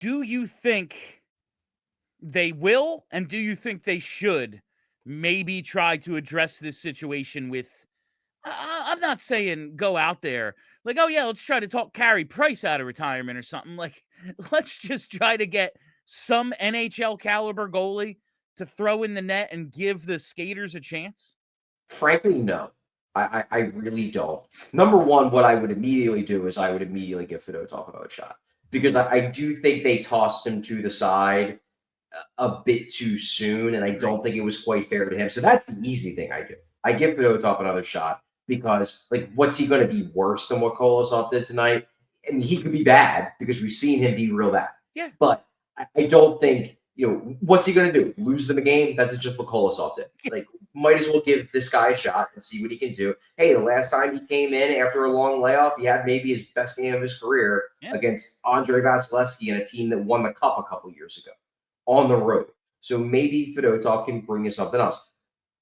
Do you think they will, and do you think they should maybe try to address this situation with, I'm not saying go out there like, oh yeah, let's try to talk Carey Price out of retirement or something. Like, let's just try to get some NHL caliber goalie to throw in the net and give the skaters a chance? Frankly, no. I really don't. Number one, what I would immediately do is I would immediately give Fedotov another shot, because I do think they tossed him to the side a bit too soon, and I don't think it was quite fair to him. So that's the easy thing I do. I give Fedotov another shot because, like, what's he going to be worse than what Kolosov did tonight? I mean, he could be bad because we've seen him be real bad. Yeah. But I don't think, what's he going to do? Lose them a game? That's just what Kolosov did. Like, might as well give this guy a shot and see what he can do. Hey, the last time he came in after a long layoff, he had maybe his best game of his career against Andrei Vasilevsky and a team that won the Cup a couple years ago on the road. So maybe Fedotov can bring you something else.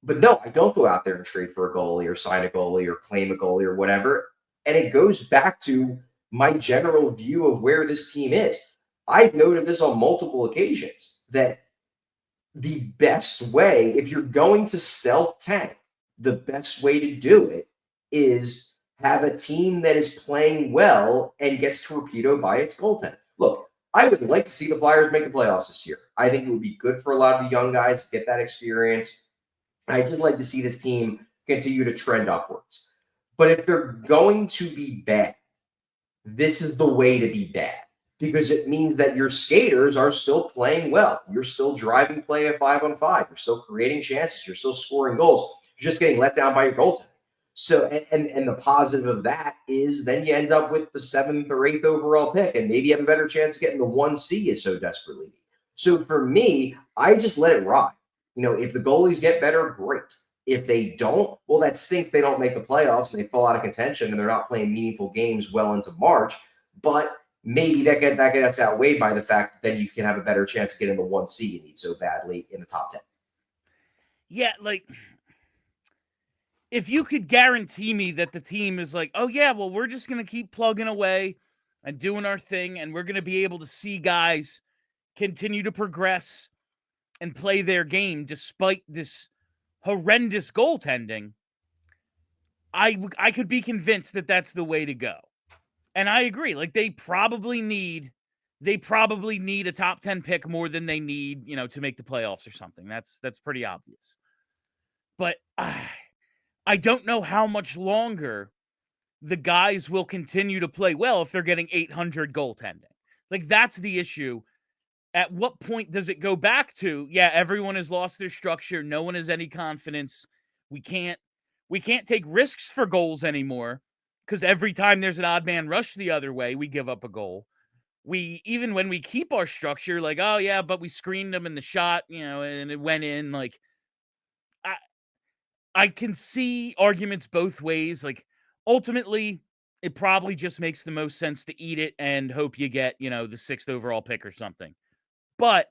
But no, I don't go out there and trade for a goalie or sign a goalie or claim a goalie or whatever. And it goes back to my general view of where this team is. I've noted this on multiple occasions that the best way, if you're going to stealth tank, the best way to do it is have a team that is playing well and gets torpedoed by its goaltender. Look, I would like to see the Flyers make the playoffs this year. I think it would be good for a lot of the young guys to get that experience. I'd just like to see this team continue to trend upwards. But if they're going to be bad, this is the way to be bad, because it means that your skaters are still playing well. You're still driving play at 5-on-5. You're still creating chances. You're still scoring goals. You're just getting let down by your goaltender. So, and the positive of that is then you end up with the 7th or 8th overall pick, and maybe you have a better chance of getting the 1C you so desperately need. So for me, I just let it ride. If the goalies get better, great. If they don't, well, that stinks. They don't make the playoffs and they fall out of contention and they're not playing meaningful games well into March. But maybe that gets outweighed by the fact that you can have a better chance of getting the 1C you need so badly in the top 10. Yeah, like, if you could guarantee me that the team is like, oh yeah, well, we're just going to keep plugging away and doing our thing, and we're going to be able to see guys continue to progress and play their game despite this horrendous goaltending, I could be convinced that that's the way to go. And I agree. Like, they probably need a top 10 pick more than they need, to make the playoffs or something. That's pretty obvious. But I don't know how much longer the guys will continue to play well if they're getting 800 goaltending. Like, that's the issue. At what point does it go back to, yeah, everyone has lost their structure, no one has any confidence, we can't take risks for goals anymore, because every time there's an odd man rush the other way, we give up a goal. Even when we keep our structure, like, oh yeah, but we screened them in the shot, and it went in. Like, I can see arguments both ways. Like, ultimately, it probably just makes the most sense to eat it and hope you get, the 6th overall pick or something. But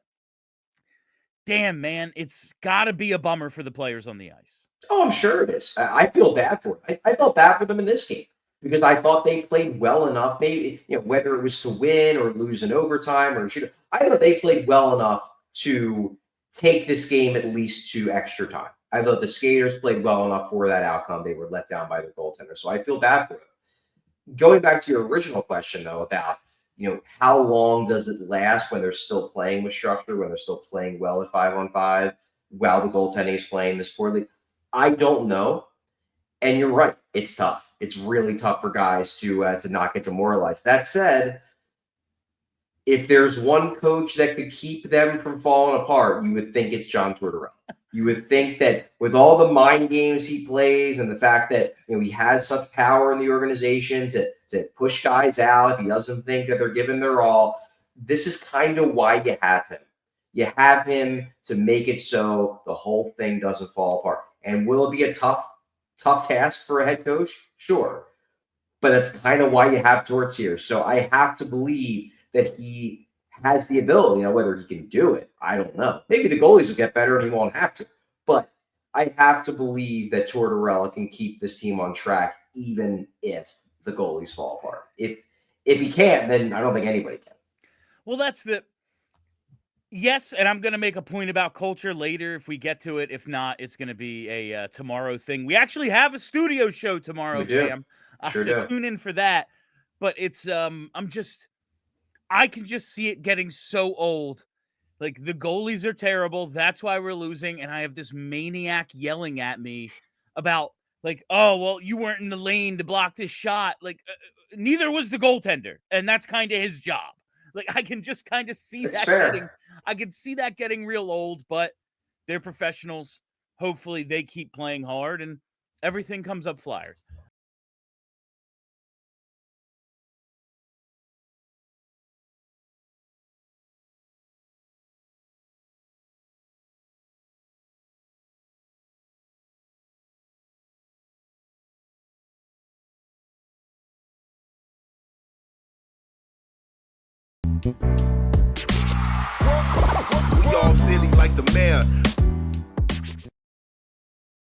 damn, man, it's got to be a bummer for the players on the ice. Oh, I'm sure it is. I feel bad for it. I felt bad for them in this game because I thought they played well enough. Maybe, whether it was to win or lose in overtime or shoot, I thought they played well enough to take this game at least to extra time. I thought the skaters played well enough for that outcome. They were let down by their goaltender. So I feel bad for them. Going back to your original question, though, about, how long does it last when they're still playing with structure, when they're still playing well at 5-on-5, while the goaltending is playing this poorly? I don't know. And you're right. It's tough. It's really tough for guys to not get demoralized. That said, if there's one coach that could keep them from falling apart, you would think it's John Tortorella. You would think that with all the mind games he plays and the fact that he has such power in the organization to push guys out if he doesn't think that they're giving their all, this is kind of why you have him. You have him to make it so the whole thing doesn't fall apart. And will it be a tough task for a head coach? Sure. But that's kind of why you have Torts here. So I have to believe that he has the ability. Whether he can do it, I don't know. Maybe the goalies will get better and he won't have to. But I have to believe that Tortorella can keep this team on track even if the goalies fall apart. If he can't, then I don't think anybody can. Well, that's the yes, and I'm going to make a point about culture later if we get to it. If not, it's going to be a tomorrow thing. We actually have a studio show tomorrow, We do. Sam. Sure So do. tune in for that. But it's I can just see it getting so old. Like, the goalies are terrible. That's why we're losing. And I have this maniac yelling at me about, like, oh, well, you weren't in the lane to block this shot. Like, neither was the goaltender. And that's kind of his job. Like, I can just kind of see It's that fair. I can see that getting real old, but they're professionals. Hopefully they keep playing hard and everything comes up Flyers. We all silly like the mayor.